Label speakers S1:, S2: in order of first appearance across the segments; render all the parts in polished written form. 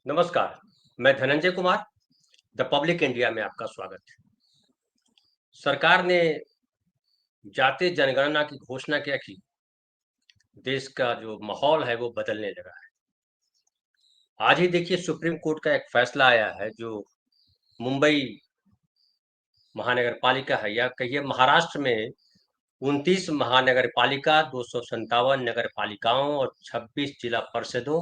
S1: नमस्कार, मैं Dhananjay Kumar, the public India में आपका स्वागत है। सरकार ने जातीय जनगणना की घोषणा क्या की, देश का जो माहौल है वो बदलने लगा है। आज ही देखिए सुप्रीम कोर्ट का एक फैसला आया है जो मुंबई महानगर पालिका है या कहिए महाराष्ट्र में 29 महानगर पालिका, 257 नगर पालिकाओं और 26 जिला परिषदों,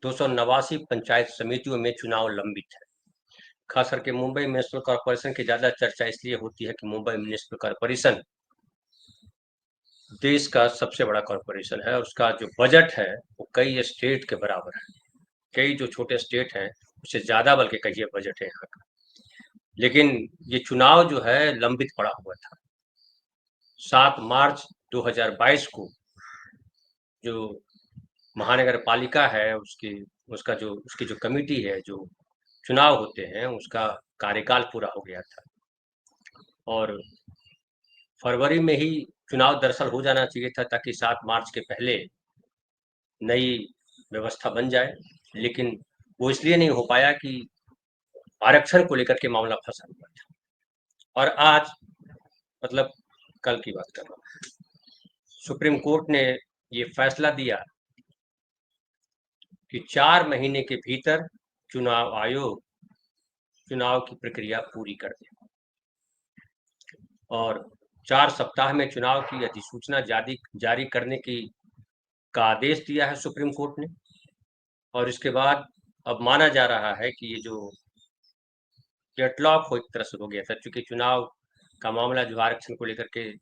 S1: 289 पंचायत समितियों में चुनाव लंबित है। खास करके मुंबई म्युनिसिपल कॉर्पोरेशन की ज्यादा चर्चा इसलिए होती है कि मुंबई म्युनिसिपल कॉर्पोरेशन देश का सबसे बड़ा कॉर्पोरेशन है और उसका जो बजट है वो कई स्टेट के बराबर है। कई जो छोटे स्टेट हैं उससे ज्यादा बल्कि कहिए बजट है यहाँ का। लेकिन ये चुनाव जो है लंबित पड़ा हुआ था। 7 मार्च 2022 को जो महानगर पालिका है उसकी जो कमेटी है, जो चुनाव होते हैं, उसका कार्यकाल पूरा हो गया था और फरवरी में ही चुनाव दरअसल हो जाना चाहिए था ताकि 7 मार्च के पहले नई व्यवस्था बन जाए। लेकिन वो इसलिए नहीं हो पाया कि आरक्षण को लेकर के मामला फंसा हुआ था। और आज मतलब कल की बात कर रहा हूँ, सुप्रीम कोर्ट ने ये फैसला दिया कि 4 महीने के भीतर चुनाव आयोग चुनाव की प्रक्रिया पूरी कर दे और 4 सप्ताह में चुनाव की अधिसूचना जारी करने की का आदेश दिया है सुप्रीम कोर्ट ने। और इसके बाद अब माना जा रहा है कि ये जो डेडलॉक हो एक तरह से हो गया था, क्योंकि चुनाव का मामला जो आरक्षण को लेकर के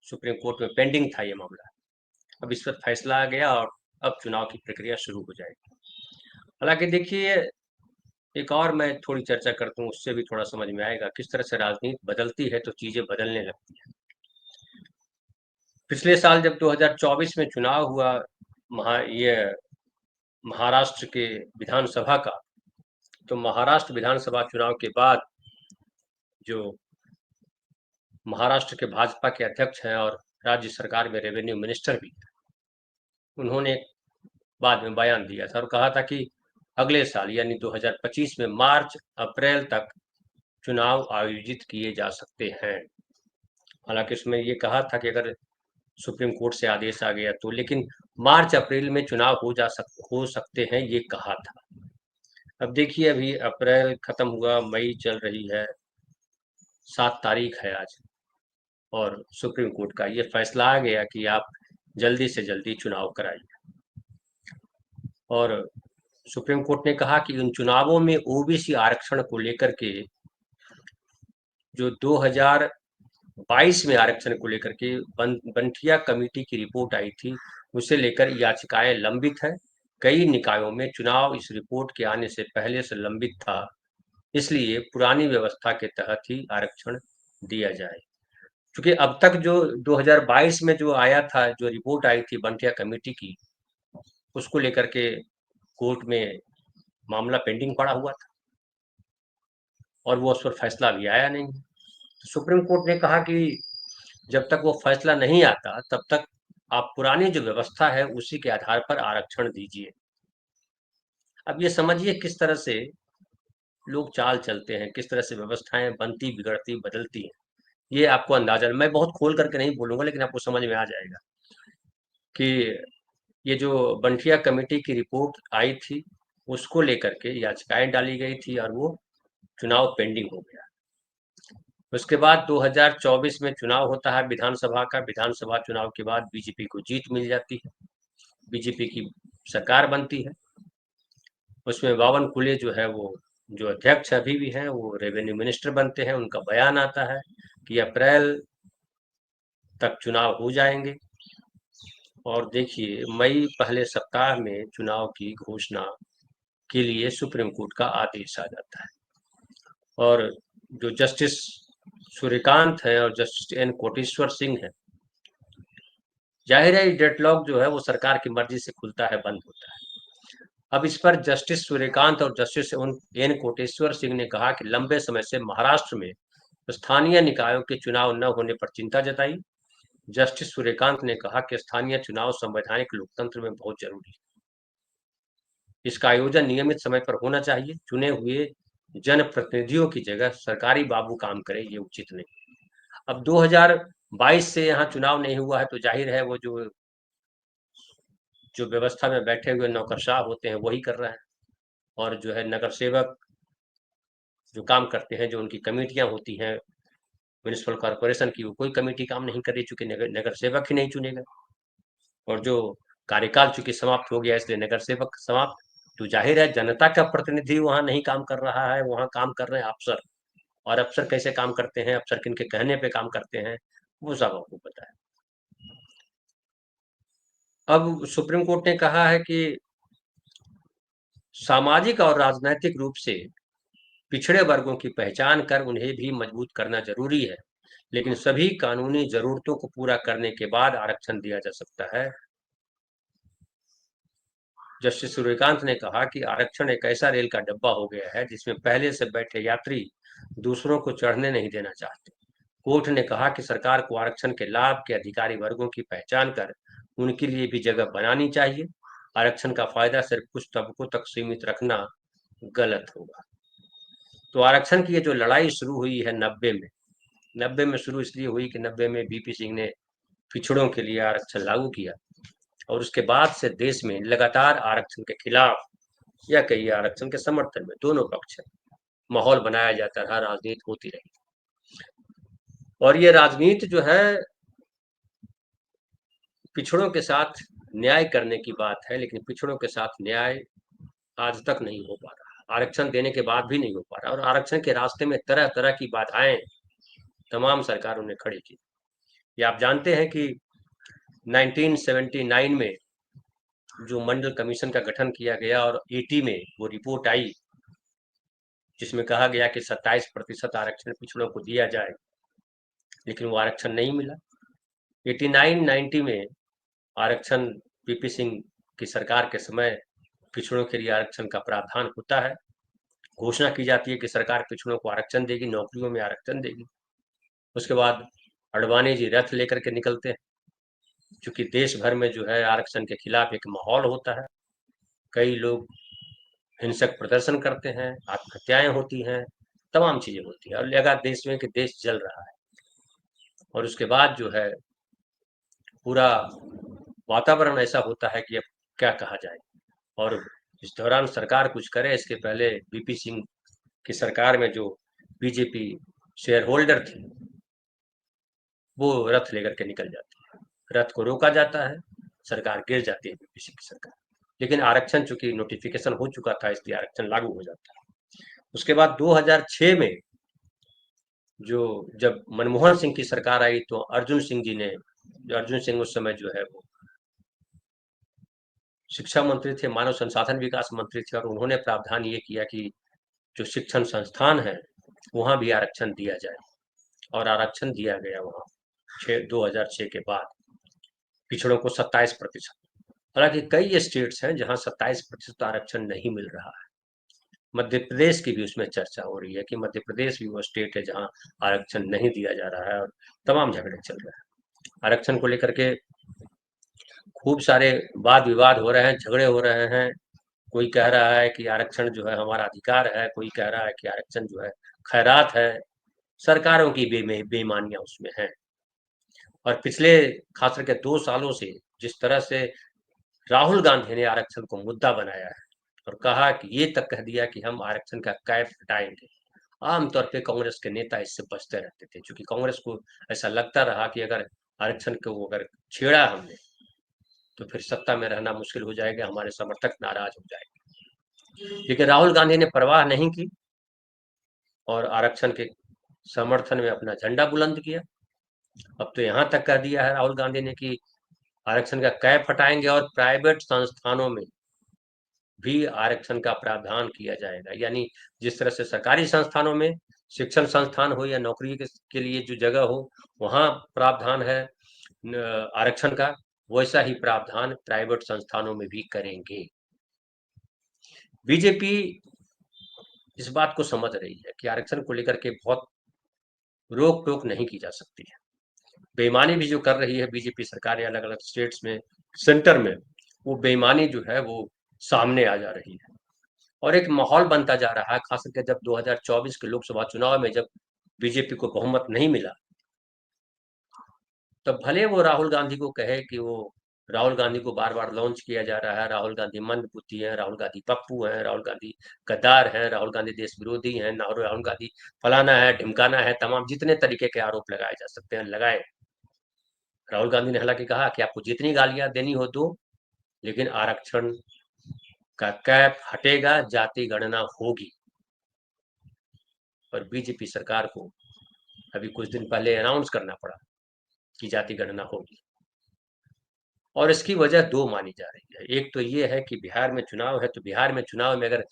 S1: सुप्रीम कोर्ट में पेंडिंग था ये मामला, अब इस पर फैसला आ गया और अब चुनाव की प्रक्रिया शुरू हो जाएगी। हालांकि देखिए, एक और मैं थोड़ी चर्चा करता हूँ, उससे भी थोड़ा समझ में आएगा किस तरह से राजनीति बदलती है तो चीजें बदलने लगती है। पिछले साल जब 2024 में चुनाव हुआ ये महाराष्ट्र के विधानसभा का, तो महाराष्ट्र विधानसभा चुनाव के बाद जो महाराष्ट्र के भाजपा के अध्यक्ष हैं और राज्य सरकार में रेवेन्यू मिनिस्टर भी, उन्होंने बाद में बयान दिया था और कहा था कि अगले साल यानी 2025 में मार्च अप्रैल तक चुनाव आयोजित किए जा सकते हैं। हालांकि उसमें ये कहा था कि अगर सुप्रीम कोर्ट से आदेश आ गया तो, लेकिन मार्च अप्रैल में चुनाव हो सकते हैं ये कहा था। अब देखिए, अभी अप्रैल खत्म हुआ, मई चल रही है, 7 तारीख है आज और सुप्रीम कोर्ट का ये फैसला आ गया कि आप जल्दी से जल्दी चुनाव कराइए। और सुप्रीम कोर्ट ने कहा कि उन चुनावों में ओबीसी आरक्षण को लेकर के जो 2022 में आरक्षण को लेकर के बंटिया कमेटी की रिपोर्ट आई थी, उसे लेकर याचिकाएं लंबित है। कई निकायों में चुनाव इस रिपोर्ट के आने से पहले से लंबित था, इसलिए पुरानी व्यवस्था के तहत ही आरक्षण दिया जाए। क्योंकि अब तक जो 2022 में जो आया था, जो रिपोर्ट आई थी बंटिया कमेटी की, उसको लेकर के कोर्ट में मामला पेंडिंग पड़ा हुआ था और वो उस पर फैसला भी आया नहीं। तो सुप्रीम कोर्ट ने कहा कि जब तक वो फैसला नहीं आता तब तक आप पुरानी जो व्यवस्था है उसी के आधार पर आरक्षण दीजिए। अब ये समझिए किस तरह से लोग चाल चलते हैं, किस तरह से व्यवस्थाएं बनती, बिगड़ती, बदलती हैं। ये आपको अंदाजा, मैं बहुत खोल करके नहीं बोलूंगा लेकिन आपको समझ में आ जाएगा कि ये जो बंटिया कमेटी की रिपोर्ट आई थी उसको लेकर के याचिकाएं डाली गई थी और वो चुनाव पेंडिंग हो गया। उसके बाद 2024 में चुनाव होता है विधानसभा का। विधानसभा चुनाव के बाद बीजेपी को जीत मिल जाती है, बीजेपी की सरकार बनती है। उसमें बावन कुले जो है वो जो अध्यक्ष अभी भी हैं वो रेवेन्यू मिनिस्टर बनते हैं। उनका बयान आता है कि अप्रैल तक चुनाव हो जाएंगे और देखिए मई पहले सप्ताह में चुनाव की घोषणा के लिए सुप्रीम कोर्ट का आदेश आ जाता है। और जो जस्टिस सूर्यकांत है और जस्टिस एन कोटेश्वर सिंह है, जाहिर है डेडलॉक जो है वो सरकार की मर्जी से खुलता है, बंद होता है। अब इस पर जस्टिस सूर्यकांत और जस्टिस एन कोटेश्वर सिंह ने कहा कि लंबे समय से महाराष्ट्र में स्थानीय निकायों के चुनाव न होने पर चिंता जताई। जस्टिस सूर्यकांत ने कहा कि स्थानीय चुनाव संवैधानिक लोकतंत्र में बहुत जरूरी है। इसका आयोजन नियमित समय पर होना चाहिए। चुने हुए जनप्रतिनिधियों की जगह सरकारी बाबू काम करें, ये उचित नहीं। अब 2022 से यहाँ चुनाव नहीं हुआ है, तो जाहिर है वो जो जो व्यवस्था में बैठे हुए नौकरशाह होते हैं वही कर रहे हैं, और जो है नगर सेवक जो काम करते हैं, जो उनकी कमेटियां होती हैं म्युनिसिपल कॉर्पोरेशन की, वो कोई कमेटी काम नहीं कर रही, चूंकि नगर सेवक ही नहीं चुने गए, और जो कार्यकाल चूंकि समाप्त हो गया इसलिए नगर सेवक समाप्त। तो जाहिर है जनता का प्रतिनिधि वहां नहीं काम कर रहा है, वहां काम कर रहे हैं अफसर। और अफसर कैसे काम करते हैं, अफसर किनके कहने पे काम करते हैं, वो सब आपको पता है। अब सुप्रीम कोर्ट ने कहा है कि सामाजिक और राजनैतिक रूप से पिछड़े वर्गों की पहचान कर उन्हें भी मजबूत करना जरूरी है, लेकिन सभी कानूनी जरूरतों को पूरा करने के बाद आरक्षण दिया जा सकता है। जस्टिस सूर्यकांत ने कहा कि आरक्षण एक ऐसा रेल का डब्बा हो गया है जिसमें पहले से बैठे यात्री दूसरों को चढ़ने नहीं देना चाहते। कोर्ट ने कहा कि सरकार को आरक्षण के लाभ के अधिकारी वर्गों की पहचान कर उनके लिए भी जगह बनानी चाहिए। आरक्षण का फायदा सिर्फ कुछ तबकों तक सीमित रखना गलत होगा। तो आरक्षण की ये जो लड़ाई शुरू हुई है 90 में शुरू इसलिए हुई कि 90 में बीपी सिंह ने पिछड़ों के लिए आरक्षण लागू किया, और उसके बाद से देश में लगातार आरक्षण के खिलाफ या कई आरक्षण के समर्थन में, दोनों पक्ष माहौल बनाया जाता रहा, राजनीति होती रही। और ये राजनीति जो है पिछड़ों के साथ न्याय करने की बात है, लेकिन पिछड़ों के साथ न्याय आज तक नहीं हो पा रहा, आरक्षण देने के बाद भी नहीं हो पा रहा, और आरक्षण के रास्ते में तरह तरह की बाधाएं तमाम सरकारों ने खड़ी की। ये आप जानते हैं कि 1979 में जो मंडल कमीशन का गठन किया गया और 80 में वो रिपोर्ट आई जिसमें कहा गया कि 27% आरक्षण पिछड़ों को दिया जाए, लेकिन वो आरक्षण नहीं मिला। 89-90 में आरक्षण पीपी सिंह की सरकार के समय पिछड़ों के लिए आरक्षण का प्रावधान होता है, घोषणा की जाती है कि सरकार पिछड़ों को आरक्षण देगी, नौकरियों में आरक्षण देगी। उसके बाद अडवाणी जी रथ लेकर के निकलते हैं, क्योंकि देश भर में जो है आरक्षण के खिलाफ एक माहौल होता है, कई लोग हिंसक प्रदर्शन करते हैं, आत्महत्याएं होती हैं, तमाम चीजें होती हैं, और लगा देश में कि देश जल रहा है। और उसके बाद जो है पूरा वातावरण ऐसा होता है कि अब क्या कहा जाए, और इस दौरान सरकार कुछ करे। इसके पहले बीपी सिंह की सरकार में जो बीजेपी शेयर होल्डर थी वो रथ लेकर के निकल जाती है, रथ को रोका जाता है, सरकार गिर जाती है बीपी सिंह की सरकार। लेकिन आरक्षण चूंकि नोटिफिकेशन हो चुका था इसलिए आरक्षण लागू हो जाता है। उसके बाद 2006 में जो जब मनमोहन सिंह की सरकार आई तो अर्जुन सिंह जी ने, जो अर्जुन सिंह उस समय जो है वो शिक्षा मंत्री थे, मानव संसाधन विकास मंत्री थे, और उन्होंने प्रावधान ये किया कि जो शिक्षण संस्थान है वहां भी आरक्षण दिया जाए, और आरक्षण दिया गया वहां 2006 के बाद पिछड़ों को 27%। हालांकि कई स्टेट्स हैं जहां 27% आरक्षण नहीं मिल रहा है। मध्य प्रदेश की भी उसमें चर्चा हो रही है कि मध्य प्रदेश भी वो स्टेट है जहां आरक्षण नहीं दिया जा रहा है, और तमाम झगड़े चल रहे हैं आरक्षण को लेकर के। खूब सारे वाद विवाद हो रहे हैं, झगड़े हो रहे हैं। कोई कह रहा है कि आरक्षण जो है हमारा अधिकार है, कोई कह रहा है कि आरक्षण जो है खैरात है। सरकारों की बेईमानियां उसमें हैं। और पिछले खास करके 2 सालों से जिस तरह से राहुल गांधी ने आरक्षण को मुद्दा बनाया है और कहा कि ये तक कह दिया कि हम आरक्षण का कैप हटाएंगे, आमतौर पे कांग्रेस के नेता इससे बचते रहते थे, क्योंकि कांग्रेस को ऐसा लगता रहा कि अगर आरक्षण को अगर छेड़ा हमने तो फिर सत्ता में रहना मुश्किल हो जाएगा, हमारे समर्थक नाराज हो जाएंगे। लेकिन राहुल गांधी ने परवाह नहीं की और आरक्षण के समर्थन में अपना झंडा बुलंद किया। अब तो यहाँ तक कह दिया है राहुल गांधी ने कि आरक्षण का कैप हटाएंगे और प्राइवेट संस्थानों में भी आरक्षण का प्रावधान किया जाएगा। यानी जिस तरह से सरकारी संस्थानों में शिक्षण संस्थान हो या नौकरी के लिए जो जगह हो वहां प्रावधान है आरक्षण का, वैसा ही प्रावधान प्राइवेट संस्थानों में भी करेंगे। बीजेपी इस बात को समझ रही है कि आरक्षण को लेकर के बहुत रोक टोक नहीं की जा सकती है। बेईमानी भी जो कर रही है बीजेपी सरकार अलग अलग स्टेट्स में, सेंटर में, वो बेईमानी जो है वो सामने आ जा रही है और एक माहौल बनता जा रहा है, खास करके जब 2024 के लोकसभा चुनाव में जब बीजेपी को बहुमत नहीं मिला, तब भले वो राहुल गांधी को कहे कि वो राहुल गांधी को बार बार लॉन्च किया जा रहा है, राहुल गांधी मंदबुद्धि है, राहुल गांधी पप्पू है, राहुल गांधी गद्दार है, राहुल गांधी देश विरोधी है, राहुल गांधी फलाना है ढिमकाना है, तमाम जितने तरीके के आरोप लगाए जा सकते हैं लगाए। राहुल गांधी ने हालांकि कहा कि आपको जितनी गालियां देनी हो दो, लेकिन आरक्षण का कैप हटेगा, जाति गणना होगी। और बीजेपी सरकार को अभी कुछ दिन पहले अनाउंस करना पड़ा कि जाति गणना होगी, और इसकी वजह दो मानी जा रही है। एक तो ये है कि बिहार में चुनाव है, तो बिहार में चुनाव में अगर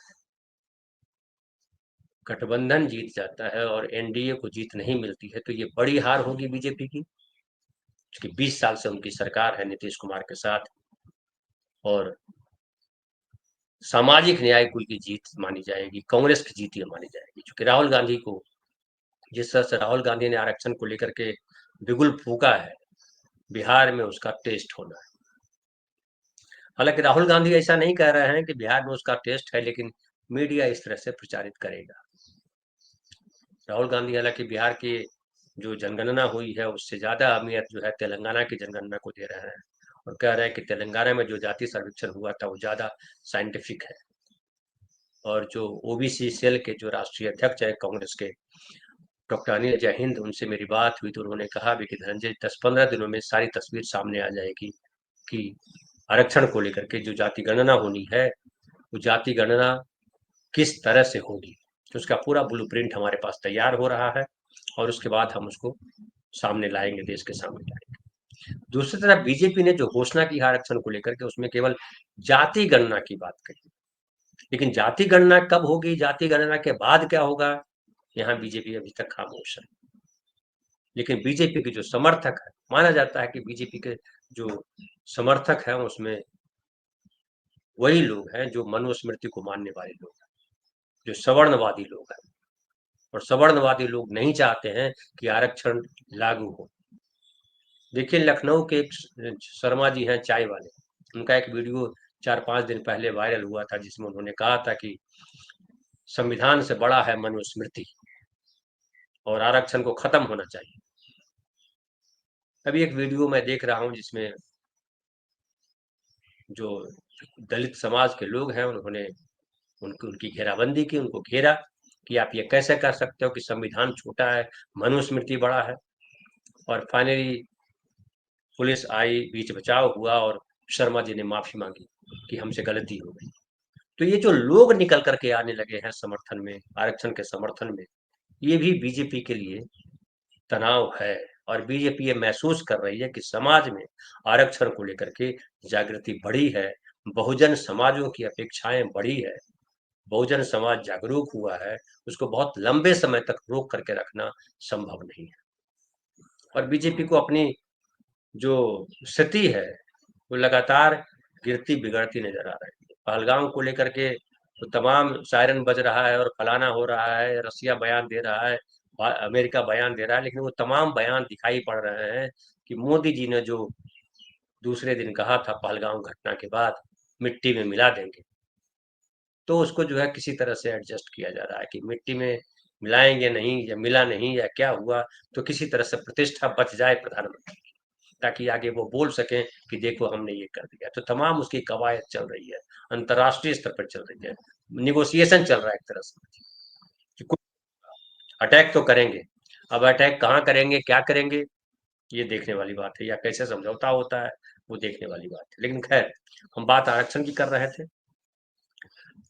S1: गठबंधन जीत जाता है और एनडीए को जीत नहीं मिलती है, तो ये बड़ी हार होगी बीजेपी की, क्योंकि 20 साल से उनकी सरकार है नीतीश कुमार के साथ, और सामाजिक न्याय कुल की जीत मानी जाएगी, कांग्रेस की जीत ये मानी जाएगी। क्योंकि राहुल गांधी को, जिस तरह से राहुल गांधी ने आरक्षण को लेकर के बिगुल फूका है, बिहार में उसका टेस्ट होना है। हालांकि राहुल गांधी ऐसा नहीं कह रहे हैं कि बिहार में उसका टेस्ट है, लेकिन मीडिया इस तरह से प्रचारित करेगा। राहुल गांधी हालांकि बिहार की जो जनगणना हुई है उससे ज्यादा अहमियत जो है तेलंगाना की जनगणना को दे रहे हैं, और कह रहे हैं कि तेलंगाना में जो जाति सर्वेक्षण हुआ था वो ज्यादा साइंटिफिक है। और जो ओबीसी सेल के जो राष्ट्रीय अध्यक्ष है कांग्रेस के, डॉक्टर अनिल जयहिंद, उनसे मेरी बात हुई तो उन्होंने कहा भी कि धनंजय 10-15 दिनों में सारी तस्वीर सामने आ जाएगी कि आरक्षण को लेकर के जो जाति गणना होनी है वो जाति गणना किस तरह से होगी। तो उसका पूरा ब्लूप्रिंट हमारे पास तैयार हो रहा है, और उसके बाद हम उसको सामने लाएंगे, देश के सामने लाएंगे। दूसरी तरफ बीजेपी ने जो घोषणा की आरक्षण को लेकर के, उसमें केवल जाति गणना की बात कही, लेकिन जाति गणना कब होगी, जाति गणना के बाद क्या होगा, यहाँ बीजेपी अभी तक खामोश है। लेकिन बीजेपी के जो समर्थक है, माना जाता है कि बीजेपी के जो समर्थक हैं उसमें वही लोग हैं जो मनुस्मृति को मानने वाले लोग हैं, जो सवर्णवादी लोग हैं, और सवर्णवादी लोग नहीं चाहते हैं कि आरक्षण लागू हो। देखिए लखनऊ के एक शर्मा जी हैं चाय वाले, उनका एक वीडियो 4-5 दिन पहले वायरल हुआ था, जिसमें उन्होंने कहा था कि संविधान से बड़ा है मनुस्मृति और आरक्षण को खत्म होना चाहिए। अभी एक वीडियो मैं देख रहा हूं जिसमें जो दलित समाज के लोग हैं उन्होंने उनकी घेराबंदी की, उनको घेरा कि आप ये कैसे कर सकते हो कि संविधान छोटा है, मनुस्मृति बड़ा है। और फाइनली पुलिस आई, बीच बचाव हुआ और शर्मा जी ने माफी मांगी कि हमसे गलती हो गई। तो ये जो लोग निकल करके आने लगे हैं समर्थन में, आरक्षण के समर्थन में, ये भी बीजेपी के लिए तनाव है, और बीजेपी ये महसूस कर रही है कि समाज में आरक्षण को लेकर के जागृति बढ़ी है, बहुजन समाजों की अपेक्षाएं बढ़ी है, बहुजन समाज जागरूक हुआ है, उसको बहुत लंबे समय तक रोक करके रखना संभव नहीं है। और बीजेपी को अपनी जो स्थिति है वो लगातार गिरती बिगड़ती नजर आ रही है। पहलगाम को लेकर के तो तमाम सायरन बज रहा है और फलाना हो रहा है, रसिया बयान दे रहा है, अमेरिका बयान दे रहा है, लेकिन वो तमाम बयान दिखाई पड़ रहे हैं कि मोदी जी ने जो दूसरे दिन कहा था पहलगाम घटना के बाद मिट्टी में मिला देंगे, तो उसको जो है किसी तरह से एडजस्ट किया जा रहा है कि मिट्टी में मिलाएंगे नहीं, या मिला नहीं, या क्या हुआ, तो किसी तरह से प्रतिष्ठा बच जाए प्रधानमंत्री, ताकि आगे वो बोल सकें कि देखो हमने ये कर दिया। तो तमाम उसकी कवायद चल रही है, अंतर्राष्ट्रीय स्तर पर चल रही है, निगोसिएशन चल रहा है एक तरह से कि कुछ अटैक तो करेंगे। अब अटैक कहाँ करेंगे, क्या करेंगे, ये देखने वाली बात है, या कैसे समझौता होता है वो देखने वाली बात है। लेकिन खैर, हम बात आरक्षण की कर रहे थे,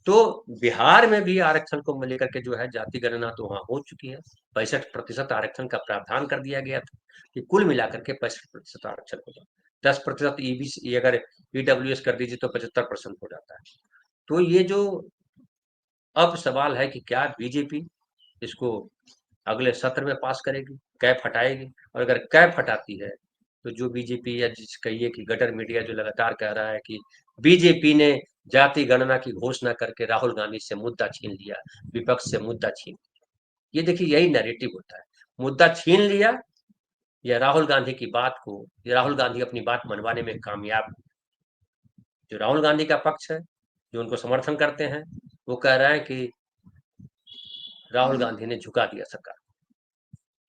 S1: तो बिहार में भी आरक्षण को लेकर के जो है जाति गणना तो वहां हो चुकी है। 65% आरक्षण का प्रावधान कर दिया गया था कि कुल मिलाकर के 65% आरक्षण होगा। 10% ईबीसी अगर ईडब्ल्यूएस कर दीजिए तो 75% हो जाता है। तो ये जो अब सवाल है कि क्या बीजेपी इसको अगले सत्र में पास करेगी, कैप हटाएगी, और अगर कैप हटाती है तो जो बीजेपी, या जिस कहिए कि गटर मीडिया जो लगातार कह रहा है कि बीजेपी ने जाति गणना की घोषणा करके राहुल गांधी से मुद्दा छीन लिया, विपक्ष से मुद्दा छीन लिया। ये देखिए यही नैरेटिव होता है, मुद्दा छीन लिया, या राहुल गांधी की बात को, या राहुल गांधी अपनी बात मनवाने में कामयाब। जो राहुल गांधी का पक्ष है जो उनको समर्थन करते हैं वो कह रहे हैं कि राहुल गांधी ने झुका दिया सरकार।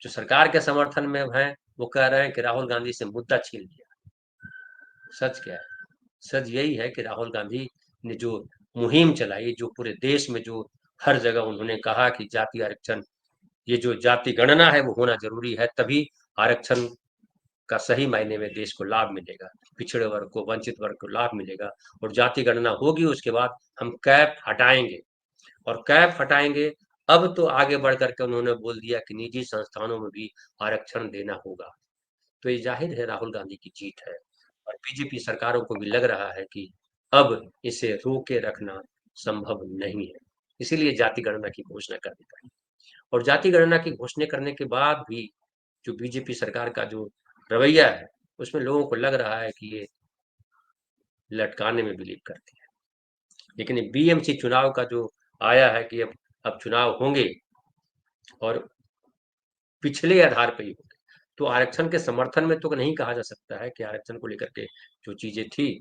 S1: जो सरकार के समर्थन में हैं वो कह रहे हैं कि राहुल गांधी से मुद्दा छीन लिया। सच क्या है? सच यही है कि राहुल गांधी ने जो मुहिम चलाई, जो पूरे देश में जो हर जगह उन्होंने कहा कि जाति आरक्षण, ये जो जाति गणना है वो होना जरूरी है, तभी आरक्षण का सही मायने में देश को लाभ मिलेगा, पिछड़े वर्ग को, वंचित वर्ग को लाभ मिलेगा। और जाति गणना होगी उसके बाद हम कैप हटाएंगे, और कैप हटाएंगे। अब तो आगे बढ़ करके उन्होंने बोल दिया कि निजी संस्थानों में भी आरक्षण देना होगा। तो ये जाहिर है राहुल गांधी की जीत है, और बीजेपी सरकारों को भी लग रहा है कि अब इसे रोके रखना संभव नहीं है, इसीलिए जाति गणना की घोषणा कर देता है। और जाति गणना की घोषणा करने के बाद भी जो बीजेपी सरकार का जो रवैया है, उसमें लोगों को लग रहा है कि ये लटकाने में बिलीव करती है। लेकिन बीएमसी चुनाव का जो आया है कि अब चुनाव होंगे और पिछले आधार पर ही होंगे, तो आरक्षण के समर्थन में तो नहीं कहा जा सकता है कि आरक्षण को लेकर के जो चीजें थी,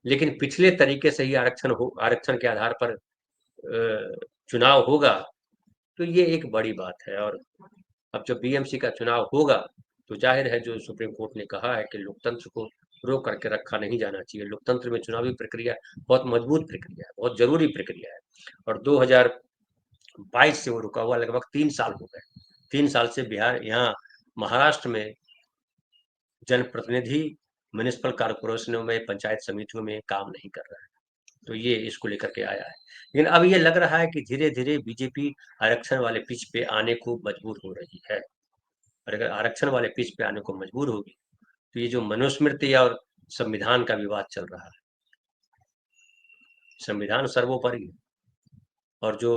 S1: लेकिन पिछले तरीके से ही आरक्षण के आधार पर चुनाव होगा, तो ये एक बड़ी बात है। और अब जब बीएमसी का चुनाव होगा तो जाहिर है जो सुप्रीम कोर्ट ने कहा है कि लोकतंत्र को रोक करके रखा नहीं जाना चाहिए। लोकतंत्र में चुनावी प्रक्रिया बहुत मजबूत प्रक्रिया है, बहुत जरूरी प्रक्रिया है। और 2022 से वो रुका हुआ, लगभग 3 साल हो गए। 3 साल से बिहार, यहाँ महाराष्ट्र में जनप्रतिनिधि म्युनिसिपल कॉर्पोरेशनों में, पंचायत समितियों में काम नहीं कर रहा है। तो ये इसको लेकर के आया है। लेकिन अब ये लग रहा है कि धीरे धीरे बीजेपी आरक्षण वाले पिच पे आने को मजबूर हो रही है। और अगर आरक्षण वाले पिच पे आने को मजबूर होगी तो ये जो मनुस्मृति और संविधान का विवाद चल रहा है, संविधान सर्वोपरि है। और जो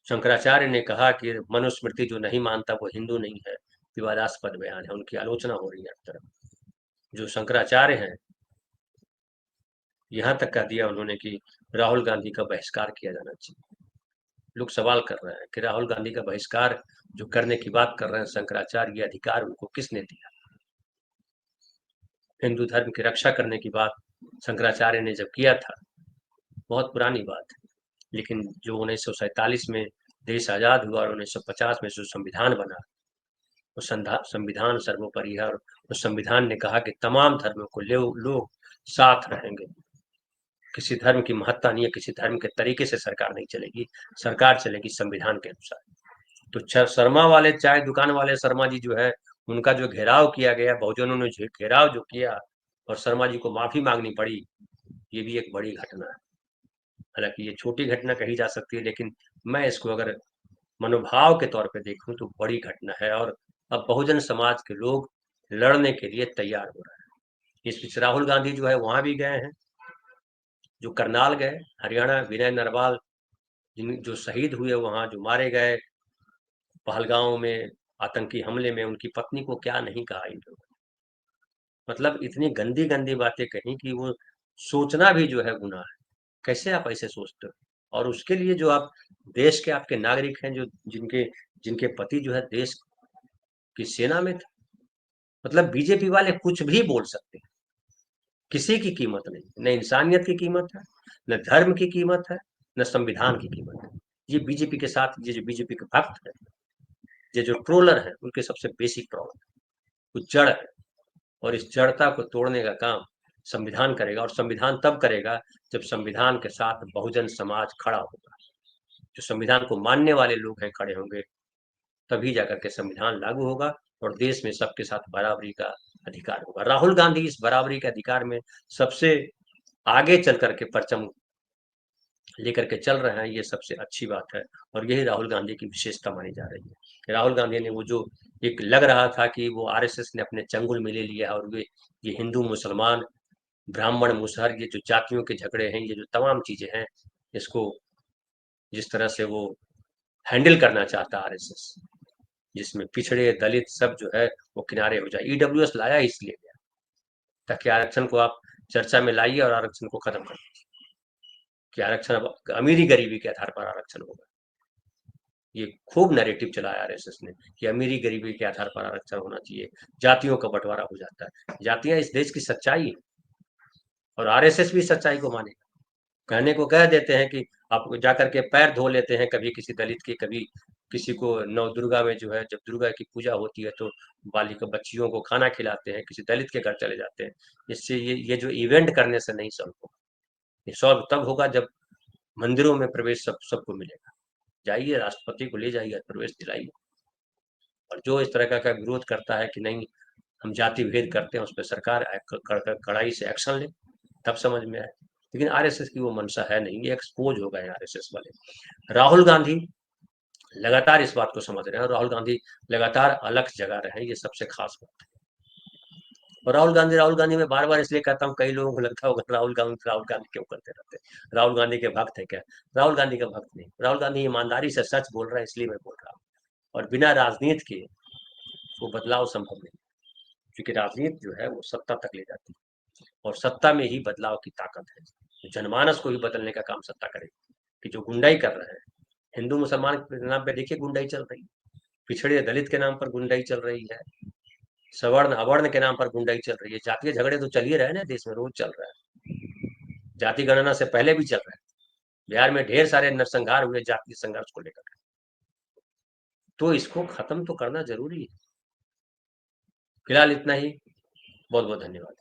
S1: शंकराचार्य ने कहा कि मनुस्मृति जो नहीं मानता वो हिंदू नहीं है, विवादास्पद बयान है, उनकी आलोचना हो रही है हर तरफ। जो शंकराचार्य हैं, यहाँ तक कह दिया उन्होंने कि राहुल गांधी का बहिष्कार किया जाना चाहिए। लोग सवाल कर रहे हैं कि राहुल गांधी का बहिष्कार जो करने की बात कर रहे हैं शंकराचार्य, ये अधिकार उनको किसने दिया? हिंदू धर्म की रक्षा करने की बात शंकराचार्य ने जब किया था, बहुत पुरानी बात है, लेकिन जो 1947 में देश आजाद हुआ और 1950 में जो संविधान बना, वो संविधान सर्वोपरि है। और उस संविधान ने कहा कि तमाम धर्मों को लोग साथ रहेंगे। किसी धर्म की महत्ता नहीं है, किसी धर्म के तरीके से सरकार नहीं चलेगी, सरकार चलेगी संविधान के अनुसार। तो शर्मा वाले चाय दुकान वाले शर्मा जी जो है, उनका जो घेराव किया गया, बहुजनों ने घेराव जो किया और शर्मा जी को माफी मांगनी पड़ी, ये भी एक बड़ी घटना है। हालांकि ये छोटी घटना कही जा सकती है, लेकिन मैं इसको अगर मनोभाव के तौर पे देखूं तो बड़ी घटना है। और अब बहुजन समाज के लोग लड़ने के लिए तैयार हो रहे हैं। इस बीच राहुल गांधी जो है वहां भी गए हैं, जो करनाल गए, हरियाणा, विनय नरवाल जिन जो शहीद हुए वहां, जो मारे गए पहलगांव में आतंकी हमले में, उनकी पत्नी को क्या नहीं कहा इन लोगों ने। मतलब इतनी गंदी गंदी बातें कही कि वो सोचना भी जो है गुनाह है। कैसे आप ऐसे सोचते हो? और उसके लिए जो आप देश के आपके नागरिक हैं, जो जिनके जिनके पति जो है देश की सेना में थे। मतलब बीजेपी वाले कुछ भी बोल सकते हैं, किसी की कीमत नहीं, न इंसानियत की कीमत है, न धर्म की कीमत है, न संविधान की कीमत है। ये बीजेपी के साथ, ये जो बीजेपी के भक्त है, ये जो ट्रोलर है, उनके सबसे बेसिक प्रॉब्लम वो जड़ है। और इस जड़ता को तोड़ने का काम संविधान करेगा, और संविधान तब करेगा जब संविधान के साथ बहुजन समाज खड़ा होगा। जो संविधान को मानने वाले लोग हैं खड़े होंगे, तभी जाकर के संविधान लागू होगा और देश में सबके साथ बराबरी का अधिकार होगा। राहुल गांधी इस बराबरी के अधिकार में सबसे आगे चल करके परचम लेकर के चल रहे हैं, ये सबसे अच्छी बात है। और यही राहुल गांधी की विशेषता मानी जा रही है। राहुल गांधी ने वो जो एक लग रहा था कि वो आरएसएस ने अपने चंगुल में ले लिया, और वे ये हिंदू मुसलमान ब्राह्मण मुसहर, ये जो जातियों के झगड़े हैं, ये जो तमाम चीजें हैं, इसको जिस तरह से वो हैंडल करना चाहता आरएसएस, जिसमें पिछड़े दलित सब जो है वो किनारे हो जाए। ईडब्ल्यूएस लाया इसलिए गया ताकि आरक्षण को आप चर्चा में लाइए और आरक्षण को खत्म कर दीजिए, कि आरक्षण अब अमीरी गरीबी के आधार पर आरक्षण होगा। ये खूब नैरेटिव चलाया आरएसएस ने कि अमीरी गरीबी के आधार पर आरक्षण होना चाहिए, जातियों का बंटवारा हो जाता है। जातियां इस देश की सच्चाई है और आरएसएस भी सच्चाई को मानेगा। कहने को कह देते हैं कि आप जाकर के पैर धो लेते हैं, कभी किसी दलित के, कभी किसी को नव दुर्गा में जो है, जब दुर्गा की पूजा होती है तो बालिका बच्चियों को खाना खिलाते हैं, किसी दलित के घर चले जाते हैं। इससे ये जो इवेंट करने से नहीं सॉल्व होगा। ये सॉल्व तब होगा जब मंदिरों में प्रवेश सबको मिलेगा। जाइए, राष्ट्रपति को ले जाइए, प्रवेश दिलाइए। और जो इस तरह का विरोध करता है कि नहीं हम जाति भेद करते हैं, उस पर सरकार कड़ाई से एक्शन ले, तब समझ में आए। लेकिन आरएसएस की वो मंशा है नहीं, ये एक्सपोज हो गए आरएसएस वाले। राहुल गांधी लगातार इस बात को समझ रहे हैं, और राहुल गांधी लगातार अलग जगह रहे हैं, ये सबसे खास बात है। और राहुल गांधी में बार बार इसलिए कहता हूँ, कई लोगों को लगता होगा राहुल गांधी क्यों करते रहते हैं, राहुल गांधी के भक्त है क्या? राहुल गांधी का भक्त नहीं, राहुल गांधी ईमानदारी से सच बोल रहा है, इसलिए मैं बोल रहा हूँ। और बिना राजनीति के वो बदलाव संभव नहीं, क्योंकि राजनीति जो है वो सत्ता तक ले जाती है, और सत्ता में ही बदलाव की ताकत है। जनमानस को भी बदलने का काम सत्ता करेगी। कि जो गुंडाई कर रहे हैं, हिंदू मुसलमान के नाम पे देखिए गुंडाई चल रही है, पिछड़े दलित के नाम पर गुंडाई चल रही है, सवर्ण अवर्ण के नाम पर गुंडाई चल रही है। जातीय झगड़े तो चल ही रहे हैं ना, देश में रोज चल रहा है, जाति गणना से पहले भी चल रहा है। बिहार में ढेर सारे नरसंहार हुए जातीय संघर्ष को लेकर, तो इसको खत्म तो करना जरूरी है। फिलहाल इतना ही, बहुत बहुत धन्यवाद।